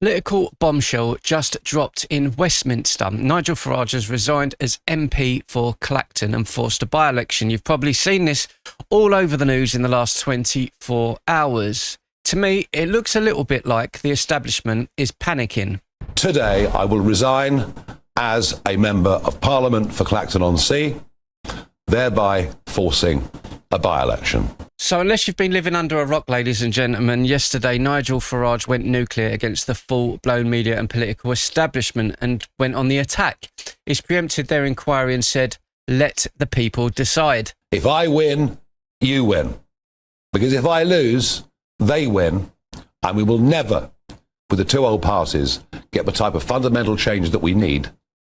Political bombshell just dropped in Westminster. Nigel Farage has resigned as MP for Clacton and forced a by-election. You've probably seen this all over the news in the last 24 hours. To me, it looks a little bit like the establishment is panicking. Today, I will resign as a Member of Parliament for Clacton-on-Sea, thereby forcing a by-election. So unless you've been living under a rock, ladies and gentlemen, yesterday Nigel Farage went nuclear against the full-blown media and political establishment and went on the attack. He's preempted their inquiry and said, let the people decide. If I win, you win. Because if I lose, they win. And we will never, with the two old parties, get the type of fundamental change that we need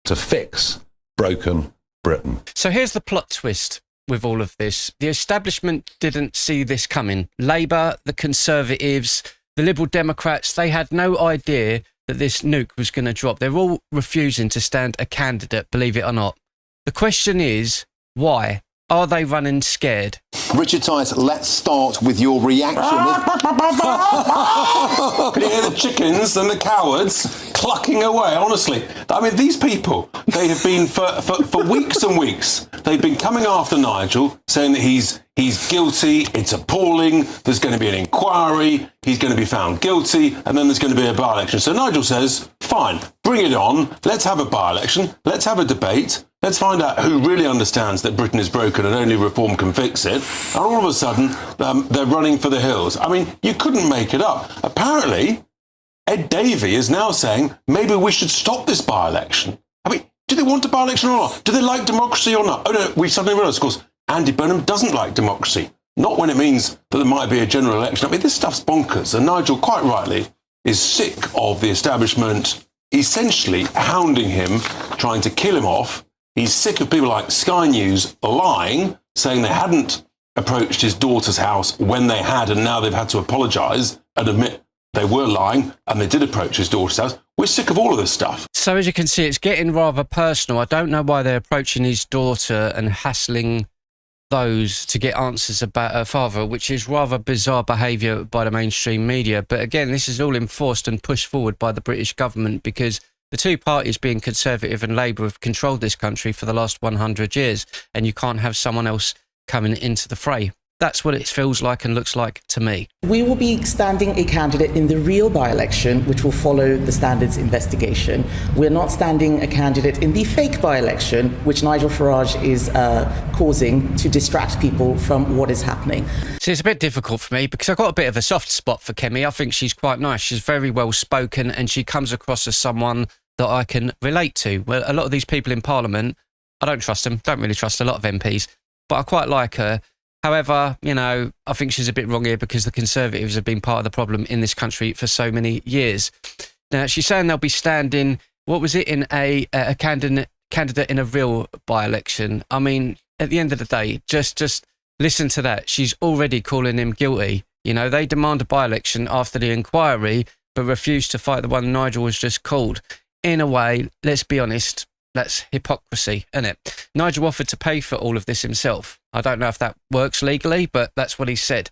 to fix broken Britain. So here's the plot twist with all of this. The establishment didn't see this coming. Labour, the Conservatives, the Liberal Democrats, they had no idea that this nuke was going to drop. They're all refusing to stand a candidate, believe it or not. The question is, why? Are they running scared? Richard Tice, let's start with your reaction. Can you hear the chickens and the cowards clucking away? Honestly, I mean, these people, they have been for weeks and weeks, they've been coming after Nigel, saying that he's guilty, it's appalling, there's going to be an inquiry, he's going to be found guilty, and then there's going to be a by-election. So Nigel says, fine, bring it on, let's have a by-election, let's have a debate, let's find out who really understands that Britain is broken and only reform can fix it. And all of a sudden, they're running for the hills. I mean, you couldn't make it up. Apparently, Ed Davey is now saying, maybe we should stop this by-election. I mean, do they want a by-election or not? Do they like democracy or not? Oh, no, we suddenly realise, of course, Andy Burnham doesn't like democracy. Not when it means that there might be a general election. I mean, this stuff's bonkers. And Nigel, quite rightly, is sick of the establishment essentially hounding him, trying to kill him off. He's sick of people like Sky News lying, saying they hadn't approached his daughter's house when they had, and now they've had to apologise and admit they were lying and they did approach his daughter's house. We're sick of all of this stuff. So as you can see, it's getting rather personal. I don't know why they're approaching his daughter and hassling those to get answers about her father, which is rather bizarre behaviour by the mainstream media. But again, this is all enforced and pushed forward by the British government because the two parties, being Conservative and Labour, have controlled this country for the last 100 years, and you can't have someone else coming into the fray. That's what it feels like and looks like to me. We will be standing a candidate in the real by-election, which will follow the standards investigation. We're not standing a candidate in the fake by-election, which Nigel Farage is causing to distract people from what is happening. See, it's a bit difficult for me because I've got a bit of a soft spot for Kemi. I think she's quite nice. She's very well spoken and she comes across as someone that I can relate to. Well, a lot of these people in Parliament, I don't trust them, don't really trust a lot of MPs, but I quite like her. However, you know, I think she's a bit wrong here because the Conservatives have been part of the problem in this country for so many years. Now, she's saying they'll be standing, what was it, in a candidate in a real by-election. I mean, at the end of the day, just listen to that. She's already calling him guilty. You know, they demand a by-election after the inquiry, but refuse to fight the one Nigel was just called. In a way, let's be honest, that's hypocrisy, isn't it? Nigel offered to pay for all of this himself. I don't know if that works legally, but that's what he said.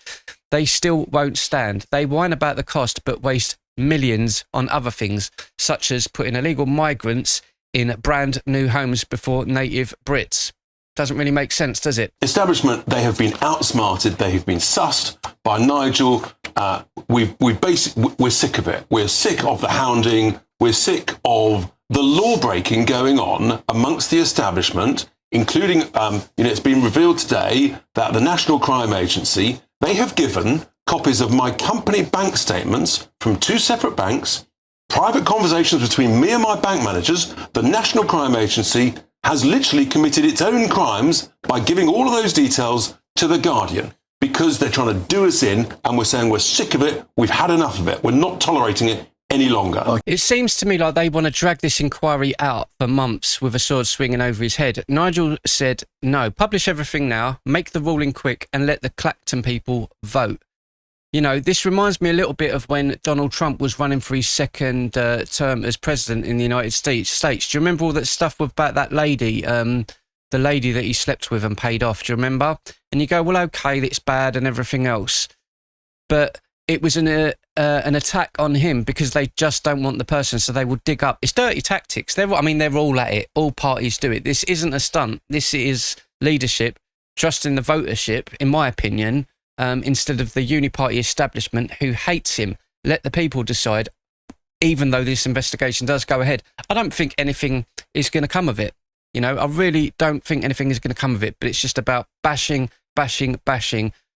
They still won't stand. They whine about the cost, but waste millions on other things, such as putting illegal migrants in brand new homes before native Brits. Doesn't really make sense, does it? Establishment, they have been outsmarted, they have been sussed by Nigel. We're sick of it. We're sick of the hounding. We're sick of the law-breaking going on amongst the establishment, including, it's been revealed today that the National Crime Agency, they have given copies of my company bank statements from two separate banks, private conversations between me and my bank managers. The National Crime Agency has literally committed its own crimes by giving all of those details to The Guardian because they're trying to do us in, and we're saying we're sick of it, we've had enough of it, we're not tolerating it any longer. It seems to me like they want to drag this inquiry out for months with a sword swinging over his head. Nigel said, no, publish everything now, make the ruling quick and let the Clacton people vote. You know, this reminds me a little bit of when Donald Trump was running for his second term as president in the United States. Do you remember all that stuff about that lady, the lady that he slept with and paid off? Do you remember? And you go, well, okay, it's bad and everything else. But it was an attack on him because they just don't want the person, so they will dig up. It's dirty tactics. They're all at it. All parties do it. This isn't a stunt. This is leadership, trusting the votership, in my opinion, instead of the Uni-Party establishment who hates him. Let the people decide, even though this investigation does go ahead. I don't think anything is going to come of it. You know, I really don't think anything is going to come of it, but it's just about bashing,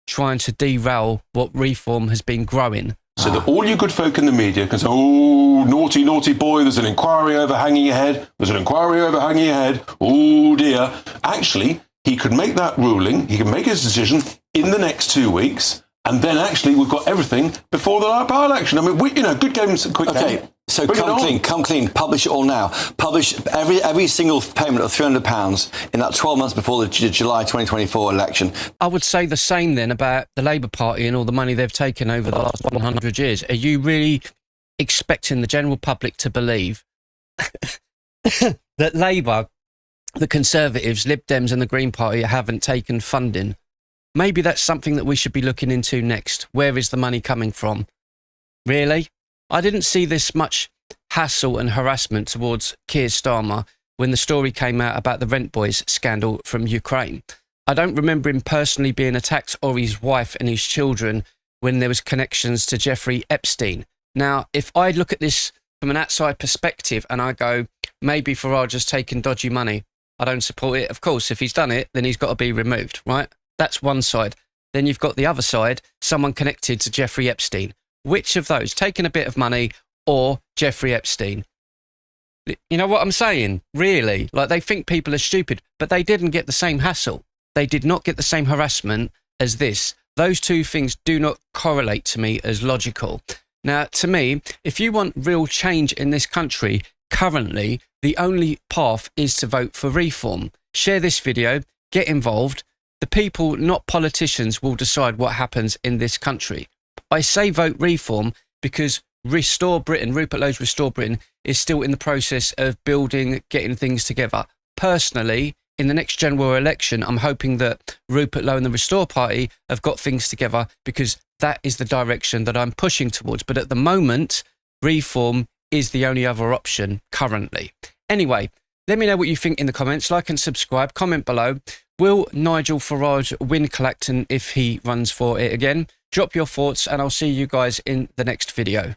trying to derail what reform has been growing. So that all you good folk in the media can say, oh, naughty, naughty boy, there's an inquiry overhanging your head. There's an inquiry overhanging your head. Oh, dear. Actually, he could make that ruling. He can make his decision in the next 2 weeks. And then actually we've got everything before the by-election. I mean, good games, quick game. Okay, so come clean, publish it all now. Publish every single payment of £300 in that 12 months before the July 2024 election. I would say the same then about the Labour Party and all the money they've taken over the last 100 years. Are you really expecting the general public to believe that Labour, the Conservatives, Lib Dems and the Green Party haven't taken funding? Maybe that's something that we should be looking into next. Where is the money coming from? Really? I didn't see this much hassle and harassment towards Keir Starmer when the story came out about the Rent Boys scandal from Ukraine. I don't remember him personally being attacked or his wife and his children when there was connections to Jeffrey Epstein. Now, if I look at this from an outside perspective and I go, maybe Farage has taken dodgy money, I don't support it. Of course, if he's done it, then he's got to be removed, right? That's one side. Then you've got the other side, someone connected to Jeffrey Epstein. Which of those, taking a bit of money or Jeffrey Epstein? You know what I'm saying? Really? Like, they think people are stupid, but they didn't get the same hassle. They did not get the same harassment as this. Those two things do not correlate to me as logical. Now, to me, if you want real change in this country, currently, the only path is to vote for reform. Share this video, get involved. The people, not politicians, will decide what happens in this country. I say vote reform because Restore Britain, Rupert Lowe's Restore Britain, is still in the process of building, getting things together. Personally, in the next general election, I'm hoping that Rupert Lowe and the Restore Party have got things together because that is the direction that I'm pushing towards. But at the moment, reform is the only other option currently. Anyway, let me know what you think in the comments. Like and subscribe. Comment below. Will Nigel Farage win Clacton if he runs for it again? Drop your thoughts and I'll see you guys in the next video.